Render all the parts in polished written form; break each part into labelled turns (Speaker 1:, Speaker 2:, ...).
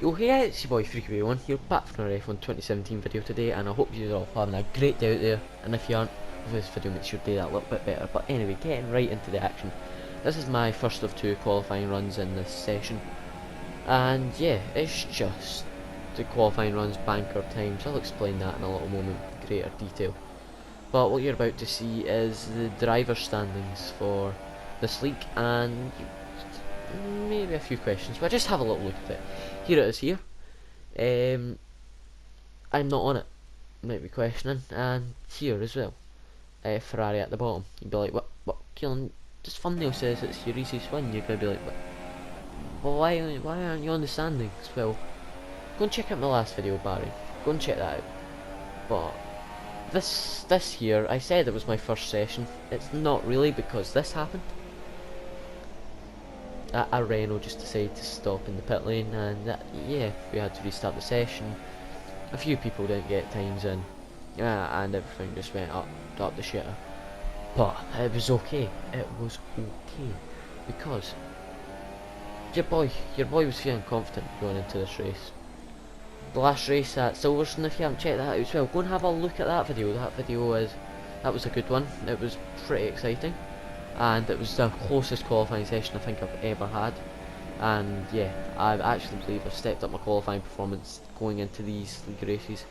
Speaker 1: Yo, hey guys, it's your boy Freaky1 here, back from our F1 2017 video today, and I hope you're all having a great day out there, and if you aren't, hopefully this video makes your day that little bit better. But anyway, getting right into the action. This is my first of two qualifying runs in this session, and yeah, it's just the qualifying runs, banker times. I'll explain that in a little moment in greater detail. But what you're about to see is the driver standings for this league, and maybe a few questions, but just have a little look at it. Here it is here. I'm not on it, might be questioning, and here as well. Ferrari at the bottom. You'd be like, what, Keelan, this thumbnail says it's your easiest win. You're going to be like, well, why aren't you on the standings? Well, go and check out my last video, Barry. Go and check that out. But this here, I said it was my first session. It's not really, because this happened. A Renault just decided to stop in the pit lane, and yeah, we had to restart the session. A few people didn't get times in, and everything just went up the shitter. But it was okay. It was okay because your boy was feeling confident going into this race. The last race at Silverstone, if you haven't checked that out as well, go and have a look at that video. That was a good one. It was pretty exciting. And it was the closest qualifying session I think I've ever had, and yeah, I actually believe I've stepped up my qualifying performance going into these league races.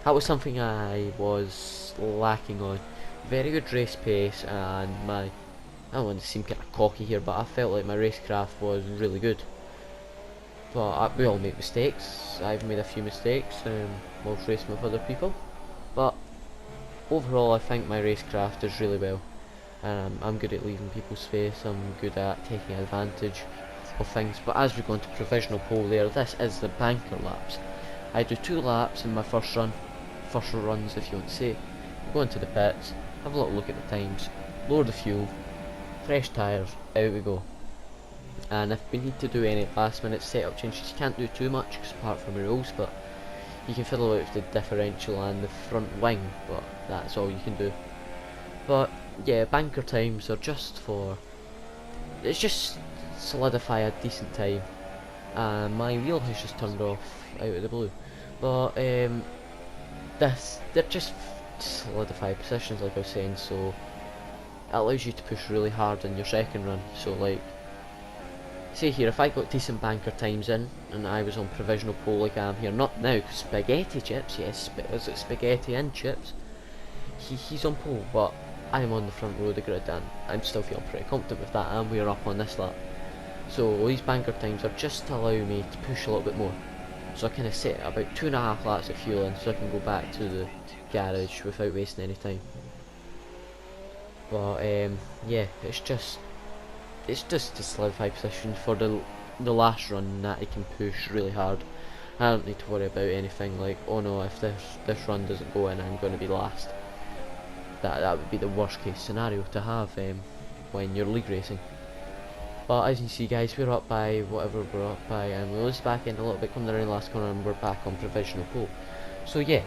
Speaker 1: That was something I was lacking on. Very good race pace, and I don't want to seem kind of cocky here, but I felt like my racecraft was really good. But we all make mistakes. I've made a few mistakes whilst racing with other people, but overall I think my racecraft is really well. I'm good at leaving people's face, I'm good at taking advantage of things. But as we go into provisional pole there, this is the banker laps. I do 2 laps in my first runs if you want to say. We go into the pits, have a little look at the times, lower the fuel, fresh tyres, out we go. And if we need to do any last minute setup changes, you can't do too much apart from the rules, but you can fiddle out with the differential and the front wing, but that's all you can do. But yeah, banker times are just for, it's just solidify a decent time. My wheel has just turned off out of the blue, but they're just solidify positions, like I was saying, so it allows you to push really hard in your second run. So like, say here, if I got decent banker times in and I was on provisional pole like I am here, not now, because spaghetti chips, yes, is it spaghetti and chips? He's on pole, but I'm on the front row of the grid, and I'm still feeling pretty confident with that, and we're up on this lap. So these banker times are just to allow me to push a little bit more. So I kind of set about 2.5 laps of fuel in, so I can go back to the garage without wasting any time. But yeah, it's just to solidify position for the last run, that I can push really hard. I don't need to worry about anything like, oh no, if this run doesn't go in, I'm going to be last. That would be the worst case scenario to have when you're league racing. But as you see guys, we're up by whatever we're up by, and we lose back in a little bit coming around the last corner, and we're back on provisional pole. So yeah,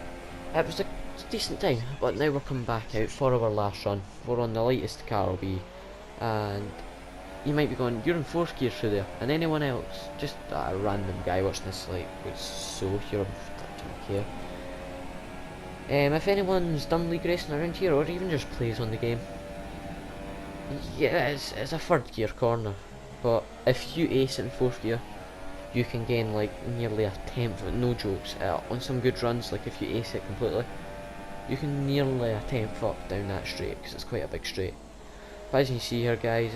Speaker 1: it was a decent time, but now we're coming back out for our last run. We're on the lightest car will be, and you might be going, you're in 4th gear through there, and anyone else, just a random guy watching this like, was so here, I don't care. If anyone's done league racing around here, or even just plays on the game, yeah, it's a 3rd gear corner, but if you ace it in 4th gear, you can gain like nearly a 10th, no jokes, on some good runs, like if you ace it completely, you can nearly a 10th up down that straight, because it's quite a big straight. But as you see here guys,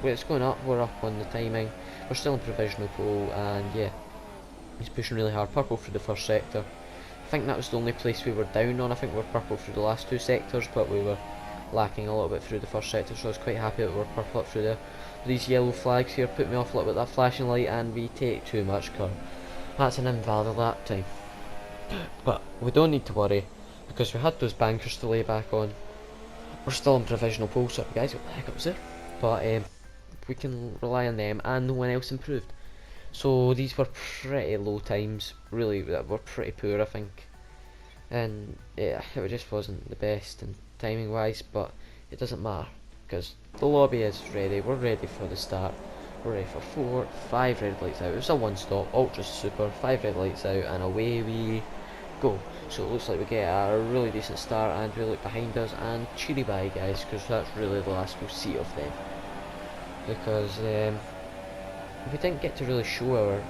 Speaker 1: it's going up, we're up on the timing, we're still in provisional pole, and yeah, he's pushing really hard, purple through the first sector. I think that was the only place we were down on. I think we were purple through the last 2 sectors, but we were lacking a little bit through the first sector, so I was quite happy that we were purple up through there. These yellow flags here put me off a little bit, that flashing light, and we take too much curve. That's an invalid lap time. But we don't need to worry, because we had those bankers to lay back on. We're still in provisional pole, sorry guys, what the heck was there? But we can rely on them, and no one else improved. So these were pretty low times, really, that were pretty poor I think, and yeah, it just wasn't the best in timing wise, but it doesn't matter, because the lobby is ready, we're ready for the start. We're ready for 4, 5 red lights out. It was a one stop, ultra super, 5 red lights out, and away we go. So it looks like we get a really decent start, and we look behind us and cheery bye guys, because that's really the last we'll see of them. Because we didn't get to really show our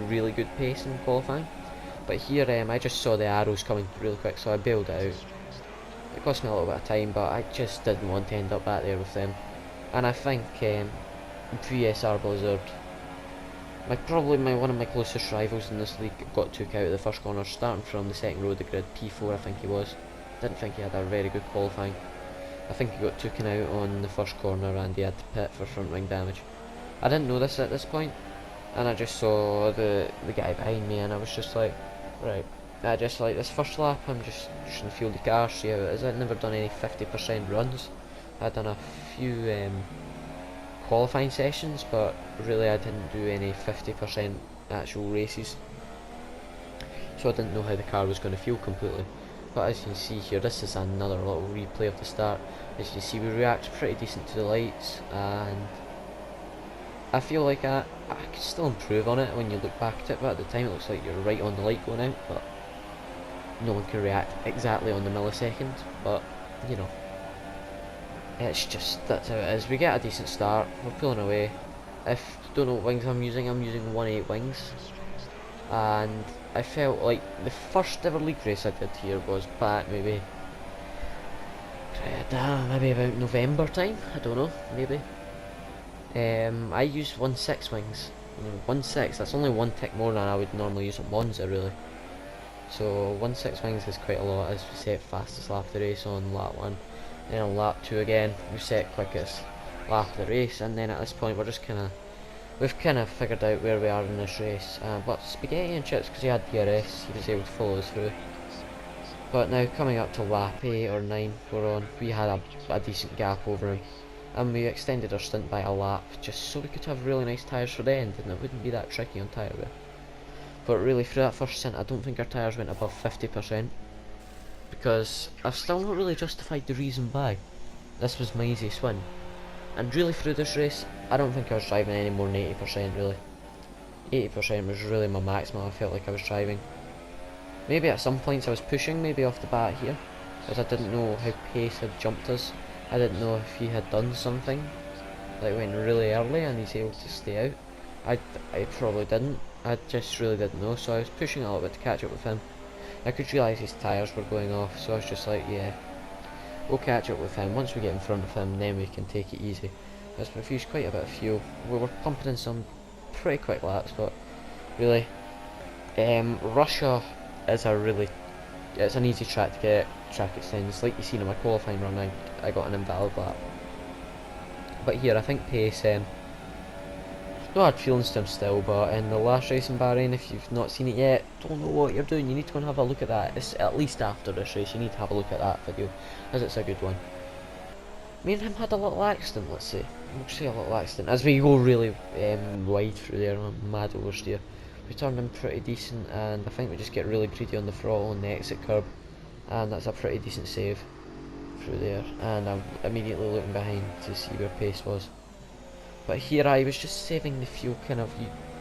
Speaker 1: really good pace in qualifying. But here I just saw the arrows coming really quick, so I bailed it out. It cost me a little bit of time, but I just didn't want to end up back there with them. And I think VSR Blizzard, probably one of my closest rivals in this league, got took out of the first corner, starting from the second row of the grid, P4 I think he was. Didn't think he had a very good qualifying. I think he got taken out on the first corner and he had to pit for front wing damage. I didn't know this at this point, and I just saw the guy behind me, and I was just like, right, I just like this first lap, I'm just gonna feel the car, see how it is. I'd never done any 50% runs. I'd done a few qualifying sessions, but really I didn't do any 50% actual races, so I didn't know how the car was going to feel completely. But as you can see here, this is another little replay of the start. As you can see, we react pretty decent to the lights, and I feel like I could still improve on it when you look back at it, but at the time it looks like you're right on the light going out, but no one can react exactly on the millisecond. But you know, it's just, that's how it is. We get a decent start, we're pulling away. If you don't know what wings I'm using 1.8 wings, and I felt like the first ever league race I did here was back maybe about November time, I don't know, maybe. I used 1.6 wings. 1.6, that's only one tick more than I would normally use on Monza really. So 1.6 wings is quite a lot, as we set fastest lap of the race on lap 1. Then on lap 2 again, we set quickest lap of the race, and then at this point we've kind of figured out where we are in this race. But Spaghetti and Chips, because he had DRS, he was able to follow us through. But now coming up to lap 8 or 9 we had a decent gap over him, and we extended our stint by a lap just so we could have really nice tyres for the end, and it wouldn't be that tricky on tyre wear. But really, through that first stint I don't think our tyres went above 50%, because I've still not really justified the reason why. This was my easiest win, and really through this race I don't think I was driving any more than 80% really. 80% was really my maximum I felt like I was driving. Maybe at some points I was pushing, maybe off the bat here, because I didn't know how pace had jumped us. I didn't know if he had done something, like went really early and he's able to stay out. I probably didn't, I just really didn't know, so I was pushing a little bit to catch up with him. I could realise his tyres were going off, so I was just like, yeah, we'll catch up with him. Once we get in front of him, then we can take it easy. Because we've used quite a bit of fuel. We were pumping in some pretty quick laps, but really, Russia is it's an easy track to get track extends. Like you seen in my qualifying run, I got an invalid lap. But here, I think pace, no hard feelings to him still, but in the last race in Bahrain, if you've not seen it yet, don't know what you're doing, you need to go and have a look at that. It's at least after this race, you need to have a look at that video, as it's a good one. Me and him had a little accident, let's say. We'll say a little accident. As we go really wide through there, mad oversteer. We turned him pretty decent, and I think we just get really greedy on the throttle on the exit curb, and that's a pretty decent save through there. And I'm immediately looking behind to see where pace was. But here I was just saving the fuel, kind of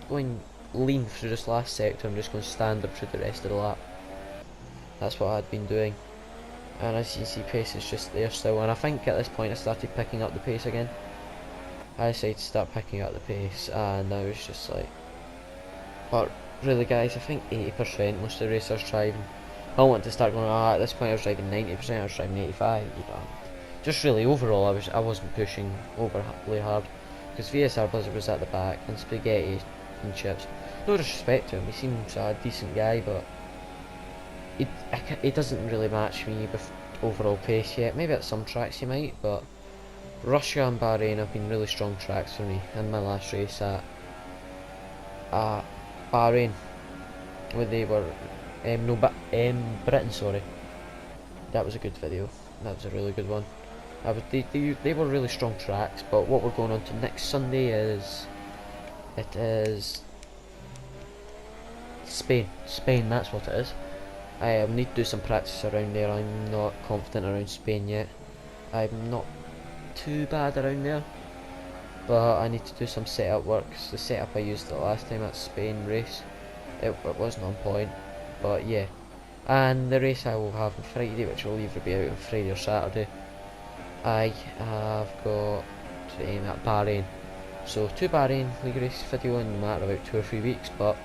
Speaker 1: going lean through this last sector and just going standard through the rest of the lap. That's what I'd been doing. And as you can see, pace is just there still, and I think at this point I started picking up the pace again. I decided to start picking up the pace, and I was just like, but really guys, I think 80% most of the race I was driving. I want to start going, at this point I was driving 90%, I was driving 85%, just really overall I wasn't pushing overly hard, because VSR Blizzard was at the back, and Spaghetti and Chips, no disrespect to him, he seems a decent guy, but he doesn't really match me with overall pace yet. Maybe at some tracks he might, but Russia and Bahrain have been really strong tracks for me. And my last race at Bahrain, where they were Britain, sorry. That was a good video. That was a really good one. They were really strong tracks. But what we're going on to next Sunday is Spain. Spain, that's what it is. I need to do some practice around there. I'm not confident around Spain yet. I'm not too bad around there, but I need to do some setup work. 'Cause the setup I used the last time at Spain race, it wasn't on point, but yeah. And the race I will have on Friday, which will either be out on Friday or Saturday, I have got to aim at Bahrain. So 2 Bahrain league race video in a matter of about 2 or 3 weeks, but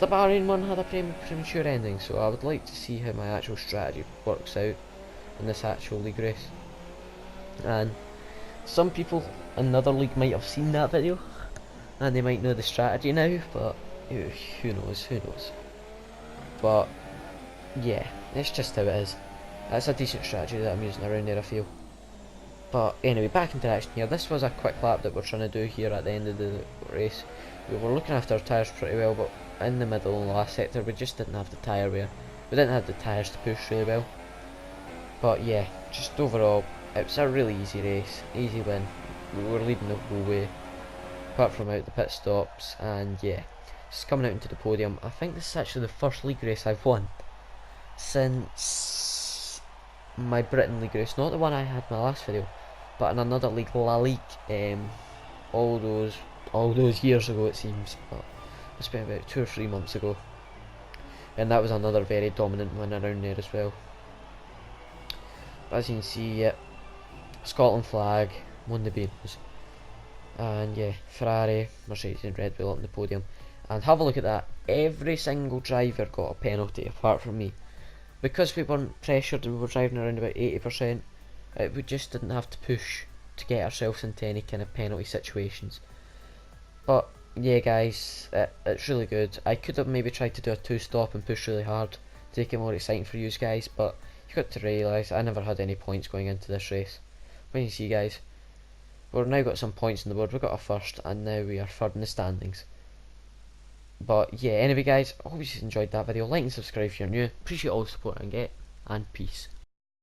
Speaker 1: the Bahrain one had a premature ending, so I would like to see how my actual strategy works out in this actual league race. And some people in another league might have seen that video, and they might know the strategy now, but who knows. But yeah, it's just how it is. That's a decent strategy that I'm using around there, I feel. But anyway, back into action here. This was a quick lap that we're trying to do here at the end of the race. We were looking after our tyres pretty well, but in the middle and last sector we just didn't have the tyre wear. We didn't have the tyres to push really well. But yeah, just overall, it was a really easy race, easy win. We were leading the whole way, apart from out the pit stops, and yeah, just coming out into the podium. I think this is actually the first league race I've won since my Britain league race, not the one I had in my last video, but in another league, La Ligue, all those years ago it seems, but it's been about 2 or 3 months ago, and that was another very dominant win around there as well. But as you can see, yeah, Scotland flag, won the beans, and yeah, Ferrari, Mercedes and Red Bull up on the podium. And have a look at that, every single driver got a penalty apart from me. Because we weren't pressured and we were driving around about 80%, we just didn't have to push to get ourselves into any kind of penalty situations. But yeah guys, it's really good. I could have maybe tried to do a 2-stop and push really hard to make it more exciting for you guys, but you got to realise I never had any points going into this race. When you see guys, we've now got some points on the board. We got a first and now we are third in the standings. But yeah, anyway guys, I hope you enjoyed that video. Like and subscribe if you're new. Appreciate all the support I can get, and peace.